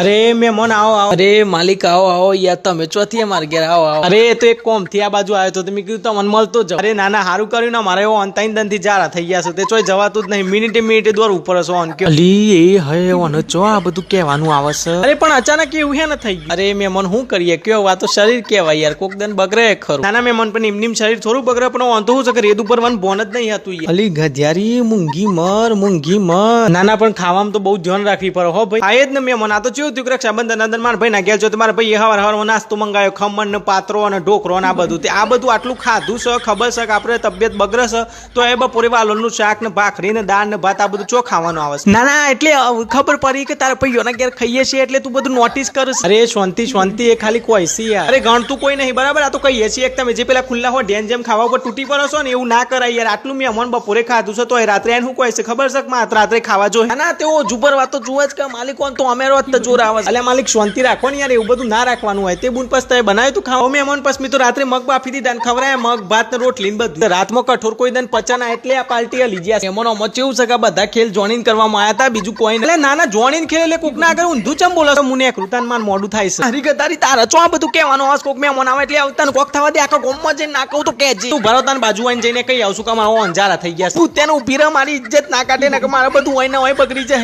अरे मेहमान आओ आओ अरे मालिक आओ आओ यार तमे ચોથી માર ઘેર આવો આવો અરે એ તો એક કોમ થી આ બાજુ આવ્યો તો તમે કીધું તમને મળતો જ અરે નાના હારું કર્યું ને મારે એવો અંતાઈન દન થી જારા થઈ ગયા છે તે ચોય જવાતું જ નહીં મિનિટે દોર ઉપર હસો ઓન કે અલી એ હે ઓન જો આ બધું કહેવાનું આવે છે અરે પણ અચાનક એવું હે ને થઈ ગયું અરે મેમન હું કરીએ કયો વાત તો શરીર કહેવાય યાર કોક દન બગરે ખરું નાના મેમન પણ એમનીમ શરીર થોડું બગરે પણ ઓન તો હું છે કે રેદ ઉપર વન બોન જ નહીં હતું અલી ગધ્યારી મૂંગી મર નાના પણ ખાવામાં તો બહુ ધ્યાન રાખવી પડે હો ભાઈ આયે જ ને મેમન આ તો ચેવું થયું રક્ષાબંધન અંદર મારા ભાઈ ના ગયા છો તો મારા ભાઈ હવાર નાસ્તો મંગાવ્યો ખમણ ને પાત્રો અને ઢોકરો ને આ બધું આટલું ખાધું છે ખબર છે કે આપણે તબિયત બગડે છે તો એ બપોરે વાલોનું શાક ને ભાખરી ને દાળ ને ભાત આ બધું ચો ખાવાનું આવે છે ના એટલે ખબર પડી કે તારા ભાઈઓના ઘેર ખાઈએ છીએ એટલે તું બધું નોટિસ કરસ અરે શાંતિ એ ખાલી કોઈ છે યાર અરે ગણતું કોઈ નહીં બરાબર આ તો કહીએ છીએ એક તમે જે પેલા ખુલ્લા હો ડેન જેમ ખાવા ઉપર તૂટી પડો છો ને એવું ના કરાય યાર આટલું મેં મન બપોરે ખાધું છે તો રાત્રે એને હું કોઈ છે ખબર છે કે રાત્રે ખાવા જોઈએ ના તેઓ જુબર વાત તો જુએ જ કે માલિક તો અમેરો જ જોર આવે એટલે માલિક શાંતિ રાખો ને યાર એવું બધું ના રાખવાનું હોય તે બુન પસ્તા બનાવ્યું તું ખાવા મેં મન પસમી તો રાત્રે મગ બાફી દીધા ને ખવરાય મગ ભાત ને રોટલી ને બધું રાતમાં કઠોર કોઈ દન પચાના એટલે આ પાર્ટી લીધી છે એમનો મચેવું છે કે બધા ખેલ જોઈન કરવામાં આવ્યા હતા બીજું કોઈ એટલે નાના જોઈન ખેલ એટલે કોક ના કરે ઊંધું ચમ બોલો છો મુને કૃતાન માન મોડું થાય છે હરી ગતારી તારા ચો આ બધું કહેવાનું આસ કોક મેં મન આવે એટલે આવતા કોક થવા દે આખા ગોમમાં જઈને ના કહું તો કહેજે તું ભરતાન બાજુ આવીને જઈને કહી આવશું કે મારો અંજારા થઈ ગયા તું તેનું ઉભી રહે મારી ઇજ્જત ના કાઢે ને કે મારા બધું હોય ને હોય બગડી જાય